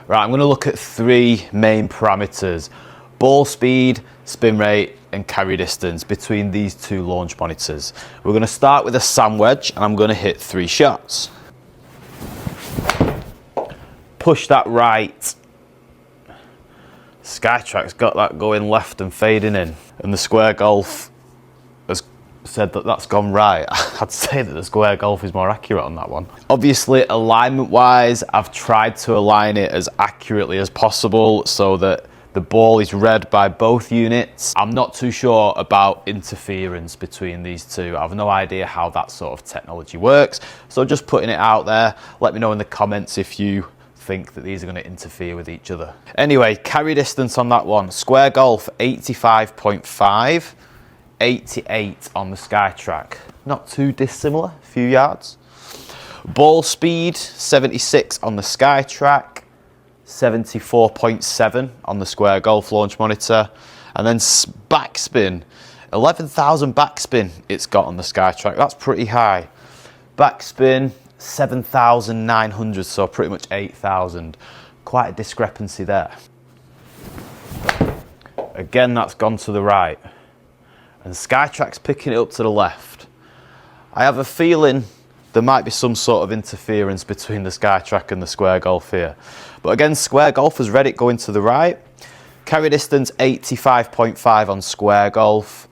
Right, I'm going to look at three main parameters: ball speed, spin rate, and carry distance between these two launch monitors. We're going to start with a sand wedge, and I'm going to hit 3 shots. Push that right. SkyTrak's got that going left and fading in, and the square golf has said that that's gone right. I'd say that the square golf is more accurate on that one. Obviously, alignment wise, I've tried to align it as accurately as possible so that the ball is read by both units. I'm not too sure about interference between these two. I have no idea how that sort of technology works, so just putting it out there. Let me know in the comments if you think that these are going to interfere with each other. Anyway, carry distance on that one: square golf 85.5, 88 on the SkyTrak. Not too dissimilar, a few yards. Ball speed 76 on the SkyTrak, 74.7 on the square golf launch monitor, and then backspin 11,000 backspin it's got on the SkyTrak. That's pretty high. Backspin 7,900, so pretty much 8,000. Quite a discrepancy there. Again, that's gone to the right, and SkyTrak's picking it up to the left. I have a feeling there might be some sort of interference between the SkyTrak and the square golf here, but again, square golf has read it going to the right. Carry distance 85.5 on square golf,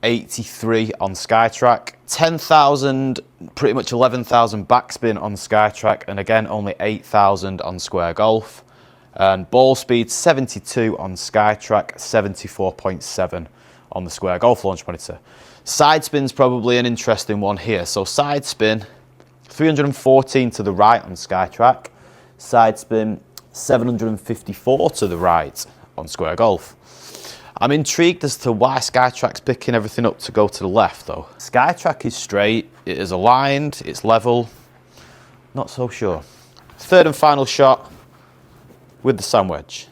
83 on SkyTrak, 10,000, pretty much 11,000 backspin on SkyTrak, and again only 8,000 on square golf. And ball speed 72 on SkyTrak, 74.7 on the square golf launch monitor. Side spin's probably an interesting one here. So side spin 314 to the right on SkyTrak, side spin 754 to the right on square golf. I'm intrigued as to why SkyTrak's picking everything up to go to the left though. SkyTrak is straight, it is aligned, it's level. Not so sure. Third and final shot with the sand wedge.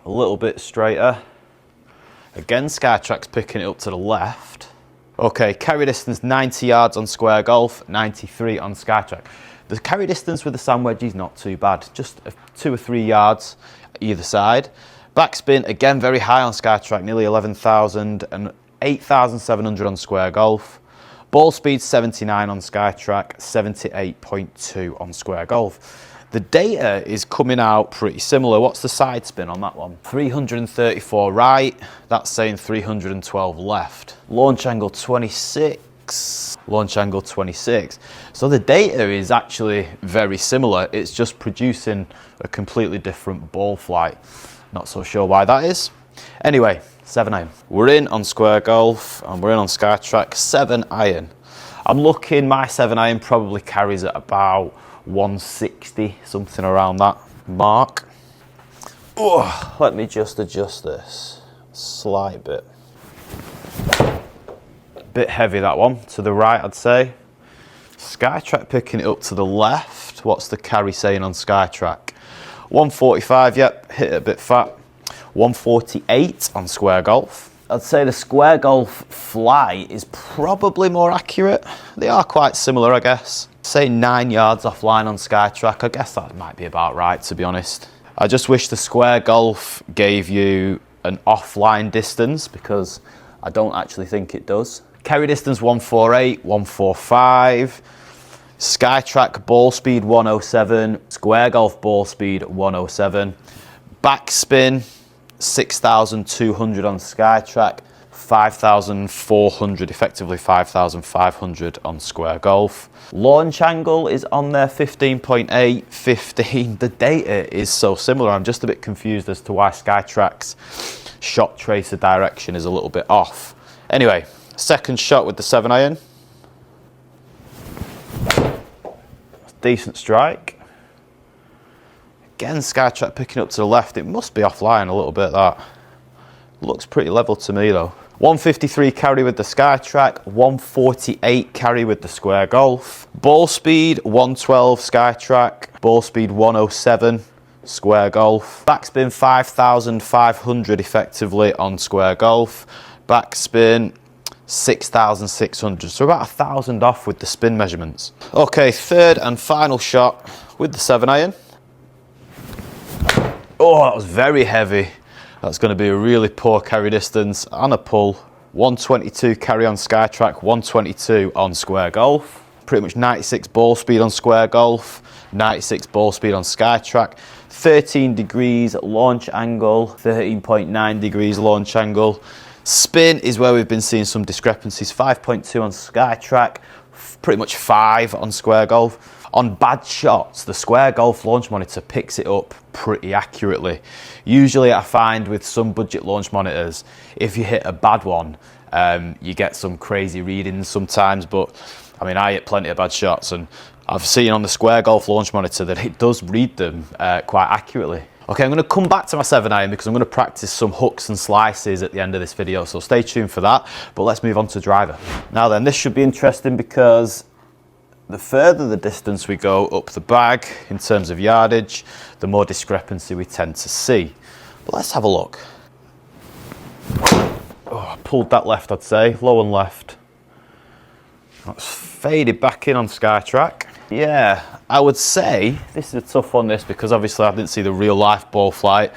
A little bit straighter. Again, SkyTrak's picking it up to the left. Okay, carry distance 90 yards on square golf, 93 on SkyTrak. The carry distance with the sand wedge is not too bad, just 2 or 3 yards either side. Backspin, again, very high on SkyTrak, nearly 11,000, and 8,700 on square golf. Ball speed 79 on SkyTrak, 78.2 on square golf. The data is coming out pretty similar. What's the side spin on that one? 334 right, that's saying 312 left. Launch angle 26, launch angle 26. So the data is actually very similar. It's just producing a completely different ball flight. Not so sure why that is. Anyway, 7 iron. We're in on square golf and we're in on SkyTrak. 7 iron. I'm looking, my 7 iron probably carries at about 160, something around that mark. Oh, let me just adjust this slight bit. Bit heavy that one, to the right I'd say. SkyTrak picking it up to the left. What's the carry saying on SkyTrak? 145, yep, hit it a bit fat. 148 on square golf. I'd say the square golf fly is probably more accurate. They are quite similar, I guess. Say 9 yards offline on SkyTrak. I guess that might be about right, to be honest. I just wish the square golf gave you an offline distance, because I don't actually think it does. Carry distance 148, 145. SkyTrak ball speed 107. Square golf ball speed 107. Backspin 6,200 on SkyTrak, 5,400, effectively 5,500 on square golf. Launch angle is on there, 15.8, 15. The data is so similar. I'm just a bit confused as to why SkyTrak's shot tracer direction is a little bit off. Anyway, second shot with the 7 iron. Decent strike. Again, SkyTrak picking up to the left. It must be offline a little bit, that. Looks pretty level to me though. 153 carry with the SkyTrak, 148 carry with the square golf. Ball speed 112 SkyTrak, ball speed 107 square golf. Backspin 5,500 effectively on square golf. Backspin 6,600. So about 1,000 off with the spin measurements. Okay, third and final shot with the 7-iron. Oh, that was very heavy. That's going to be a really poor carry distance and a pull. 122 carry on SkyTrak, 122 on square golf. Pretty much 96 ball speed on square golf, 96 ball speed on SkyTrak. 13 degrees launch angle, 13.9 degrees launch angle. Spin is where we've been seeing some discrepancies. 5.2 on SkyTrak, pretty much 5 on square golf. On bad shots, the square golf launch monitor picks it up pretty accurately. Usually I find with some budget launch monitors, if you hit a bad one, you get some crazy readings sometimes, but I mean, I hit plenty of bad shots, and I've seen on the square golf launch monitor that it does read them quite accurately. Okay, I'm going to come back to my 7-iron because I'm going to practice some hooks and slices at the end of this video, so stay tuned for that. But let's move on to driver. Now then, this should be interesting because the further the distance we go up the bag in terms of yardage, the more discrepancy we tend to see. But let's have a look. Oh, I pulled that left, I'd say, low and left. That's faded back in on SkyTrak. Yeah, I would say, this is a tough one this, because obviously I didn't see the real life ball flight.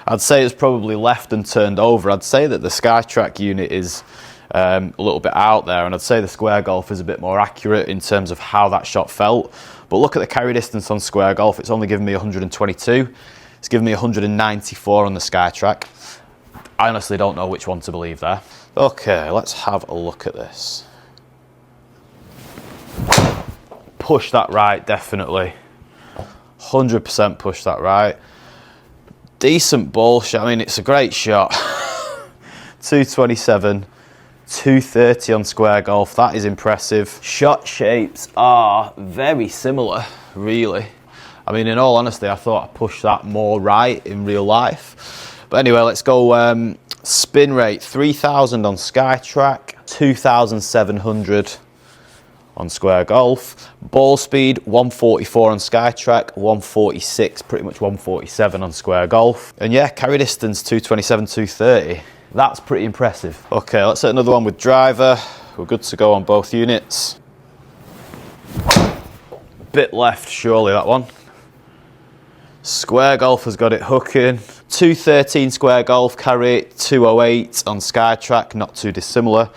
I'd say it's probably left and turned over. I'd say that the SkyTrak unit is a little bit out there, and I'd say the square golf is a bit more accurate in terms of how that shot felt. But look at the carry distance on square golf. It's only given me 122. It's given me 194 on the SkyTrak. I honestly don't know which one to believe there. Okay, let's have a look at this. Push that right, definitely. 100% push that right. Decent ball shot. I mean, it's a great shot. 227, 230 on square golf. That is impressive. Shot shapes are very similar, really. I mean, in all honesty, I thought I pushed that more right in real life. But anyway, let's go spin rate. 3,000 on SkyTrak, 2,700 on square golf. Ball speed 144 on SkyTrak, 146, pretty much 147 on square golf. And yeah, carry distance 227, 230. That's pretty impressive. Okay, let's hit another one with driver. We're good to go on both units. Bit left, surely that one. Square golf has got it hooking. 213 square golf carry, 208 on SkyTrak, not too dissimilar.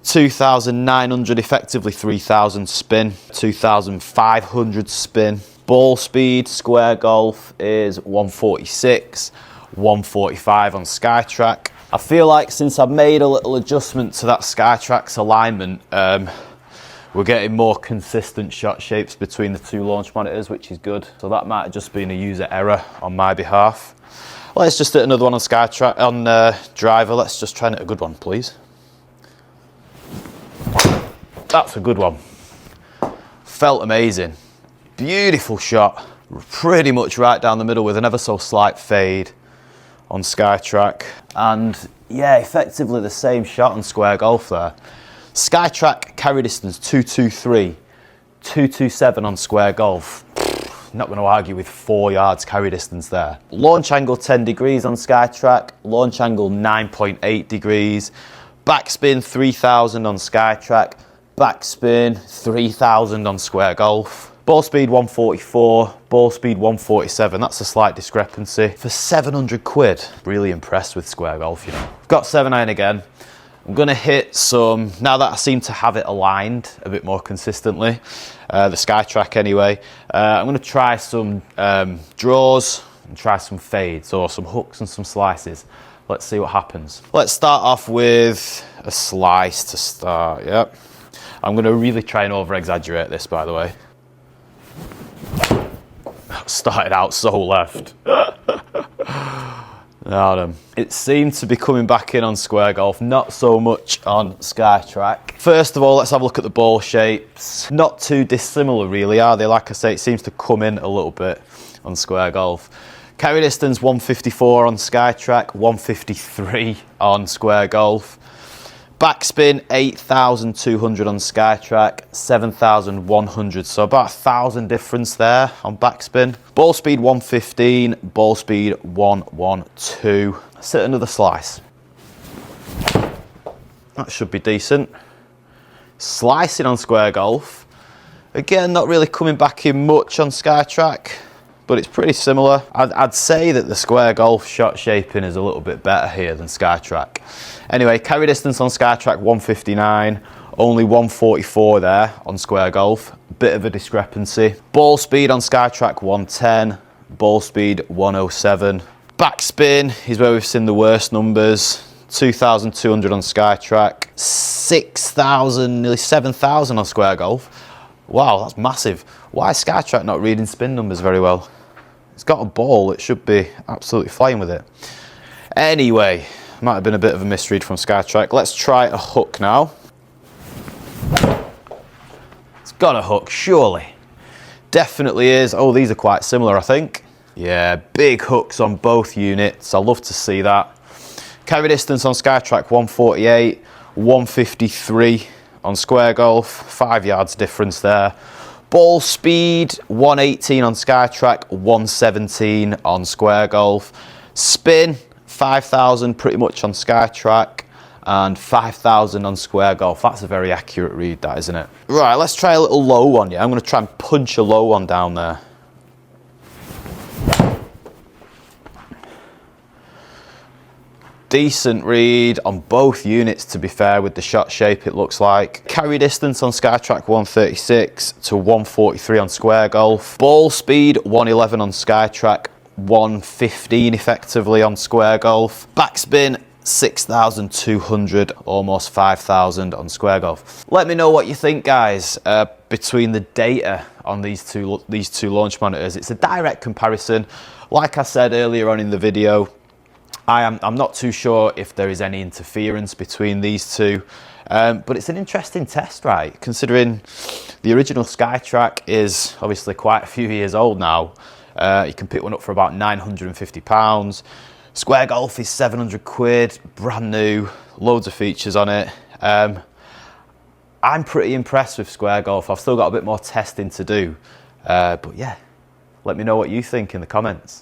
2,900 effectively, 3,000 spin, 2,500 spin. Ball speed, square golf is 146, 145 on SkyTrak. I feel like since I've made a little adjustment to that SkyTrak's alignment, we're getting more consistent shot shapes between the two launch monitors, which is good. So that might have just been a user error on my behalf. Let's just hit another one on SkyTrak, on driver. Let's just try and hit a good one, please. That's a good one. Felt amazing. Beautiful shot. Pretty much right down the middle with an ever so slight fade on SkyTrak. And yeah, effectively the same shot on square golf there. SkyTrak carry distance 223, 227 on square golf. Not going to argue with 4 yards carry distance there. Launch angle 10 degrees on SkyTrak, launch angle 9.8 degrees. Backspin 3,000 on SkyTrak, backspin 3,000 on square golf. Ball speed 144, ball speed 147. That's a slight discrepancy. For 700 quid, really impressed with square golf, you know. I've got 7-iron again. I'm gonna hit some, now that I seem to have it aligned a bit more consistently, the SkyTrak anyway, I'm gonna try some draws and try some fades, or some hooks and some slices. Let's see what happens. Let's start off with a slice to start, yep. I'm gonna really try and over-exaggerate this, by the way. Started out so left. It seemed to be coming back in on square golf, not so much on SkyTrak. First of all, let's have a look at the ball shapes. Not too dissimilar really, are they? Like I say, it seems to come in a little bit on square golf. Carry distance 154 on SkyTrak, 153 on square golf. Backspin 8,200 on SkyTrak, 7,100, so about 1,000 difference there on backspin. Ball speed 115, ball speed 112. Let's hit another slice. That should be decent. Slicing on Square Golf. Again, not really coming back in much on SkyTrak, but it's pretty similar. I'd say that the Square Golf shot shaping is a little bit better here than SkyTrak. Anyway, carry distance on SkyTrak 159, only 144 there on Square Golf. Bit of a discrepancy. Ball speed on SkyTrak 110, ball speed 107. Backspin is where we've seen the worst numbers. 2,200 on SkyTrak, 6,000, nearly 7,000 on Square Golf. Wow, that's massive. Why is SkyTrak not reading spin numbers very well? It's got a ball, it should be absolutely flying with it. Anyway, might have been a bit of a misread from SkyTrak. Let's try a hook now. It's got a hook, surely. Definitely is. Oh, these are quite similar, I think. Yeah, big hooks on both units. I love to see that. Carry distance on SkyTrak 148, 153 on Square Golf, 5 yards difference there. Ball speed 118 on SkyTrak, 117 on Square Golf. Spin 5,000 pretty much on SkyTrak and 5,000 on Square Golf. That's a very accurate read, that, isn't it? Right, let's try a little low one. Yeah, I'm going to try and punch a low one down there. Decent read on both units, to be fair, with the shot shape, it looks like. Carry distance on SkyTrak 136 to 143 on Square Golf. Ball speed 111 on SkyTrak, 115 effectively on Square Golf. Backspin 6,200, almost 5,000 on Square Golf. Let me know what you think, guys, between the data on these two launch monitors. It's a direct comparison. Like I said earlier on in the video, I'm not too sure if there is any interference between these two, but it's an interesting test, right? Considering the original SkyTrak is obviously quite a few years old now. You can pick one up for about £950. Square Golf is 700 quid, brand new, loads of features on it. I'm pretty impressed with Square Golf. I've still got a bit more testing to do, but yeah, let me know what you think in the comments.